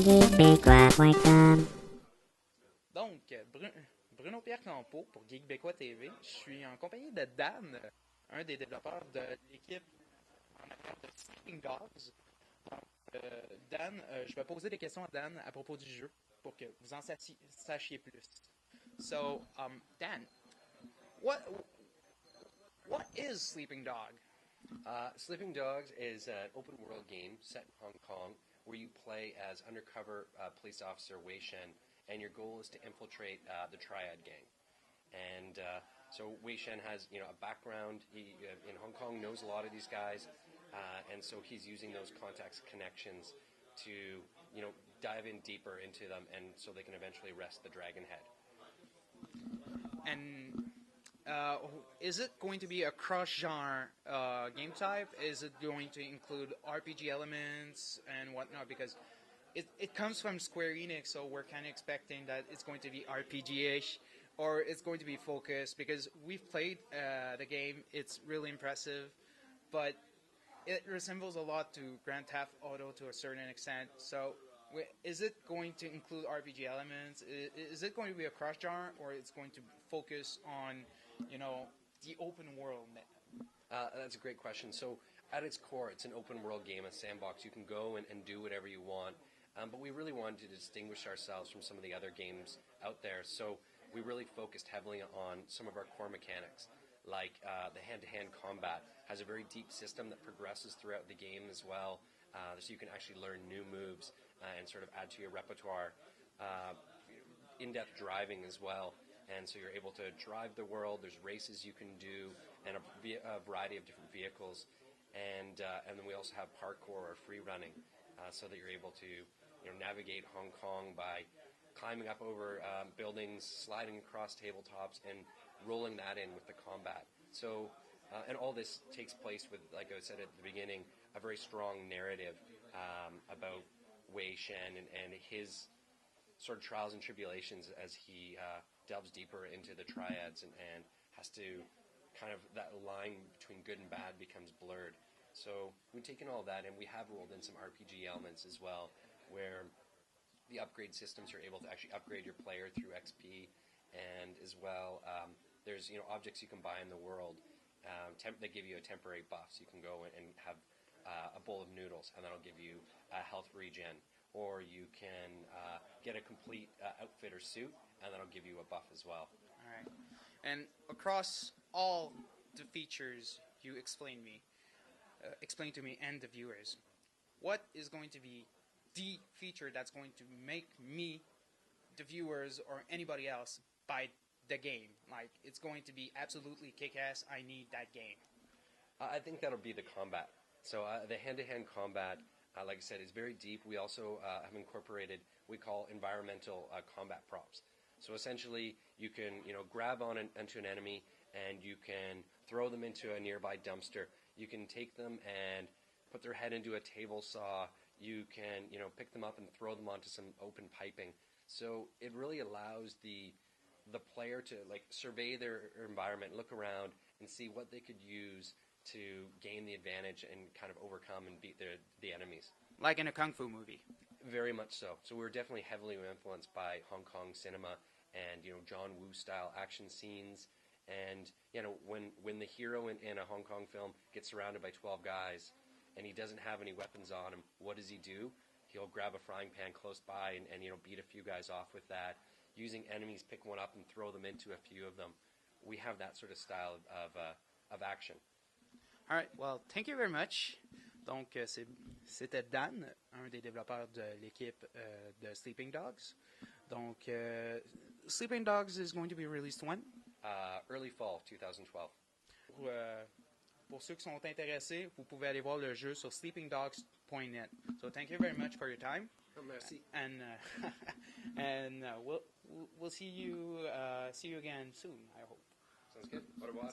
geekbekois.com. Donc, Bruno Pierre Campeau pour Geekbekois TV. Je suis en compagnie de Dan, un des développeurs de l'équipe en arrière de Sleeping Dogs. Donc, Dan, je vais poser des questions à Dan à propos du jeu pour que vous en sachiez plus. So, Dan, what is Sleeping Dog? Sleeping Dogs is an open world game set in Hong Kong where you play as undercover police officer Wei Shen, and your goal is to infiltrate the Triad gang. And so Wei Shen has a background in Hong Kong, knows a lot of these guys, and so he's using those contacts, connections to dive in deeper into them, and so they can eventually arrest the Dragon Head. And is it going to be a cross-genre game type? Is it going to include RPG elements and whatnot? Because it comes from Square-Enix, so we're kind of expecting that it's going to be RPG-ish, or it's going to be focused, because we've played the game. It's really impressive, but it resembles a lot to Grand Theft Auto to a certain extent. So is it going to include RPG elements? Is it going to be a cross-genre, or it's going to focus on the open world? That's a great question. So at its core, it's an open world game, a sandbox. You can go and do whatever you want. But we really wanted to distinguish ourselves from some of the other games out there. So we really focused heavily on some of our core mechanics, like the hand-to-hand combat has a very deep system that progresses throughout the game as well. So you can actually learn new moves and sort of add to your repertoire. In-depth driving as well. And so you're able to drive the world. There's races you can do, and a variety of different vehicles, and then we also have parkour or free running, so that you're able to navigate Hong Kong by climbing up over buildings, sliding across tabletops, and rolling that in with the combat. So and all this takes place with, like I said at the beginning, a very strong narrative about Wei Shen and his sort of trials and tribulations as he delves deeper into the triads and has to kind of, that line between good and bad becomes blurred. So we've taken all that and we have rolled in some RPG elements as well, where the upgrade systems, you're able to actually upgrade your player through XP, and as well there's objects you can buy in the world that give you a temporary buff. So you can go and have a bowl of noodles, and that'll give you a health regen. Or you can get a complete outfit or suit, and that'll give you a buff as well. All right. And across all the features you explain to me and the viewers, what is going to be the feature that's going to make me, the viewers, or anybody else buy the game? Like, it's going to be absolutely kick-ass, I need that game. I think that'll be the combat. So the hand-to-hand combat, like I said, is very deep. We also have incorporated we call environmental combat props. So essentially, you can grab onto an enemy, and you can throw them into a nearby dumpster. You can take them and put their head into a table saw. You can pick them up and throw them onto some open piping. So it really allows the player to survey their environment, look around, and see what they could use to gain the advantage and kind of overcome and beat the enemies. Like in a kung fu movie. Very much so. So we're definitely heavily influenced by Hong Kong cinema and John Woo style action scenes. And when the hero in a Hong Kong film gets surrounded by 12 guys and he doesn't have any weapons on him, what does he do? He'll grab a frying pan close by and beat a few guys off with that. Using enemies, pick one up and throw them into a few of them. We have that sort of style of action. All right, well, thank you very much. Donc, c'était Dan, un des développeurs de l'équipe de Sleeping Dogs. Donc, Sleeping Dogs is going to be released when? Early fall 2012. Pour ceux qui sont intéressés, vous pouvez aller voir le jeu sur sleepingdogs.net. So, thank you very much for your time. Oh, merci. And we'll see you again soon, I hope. Sounds good. Au revoir.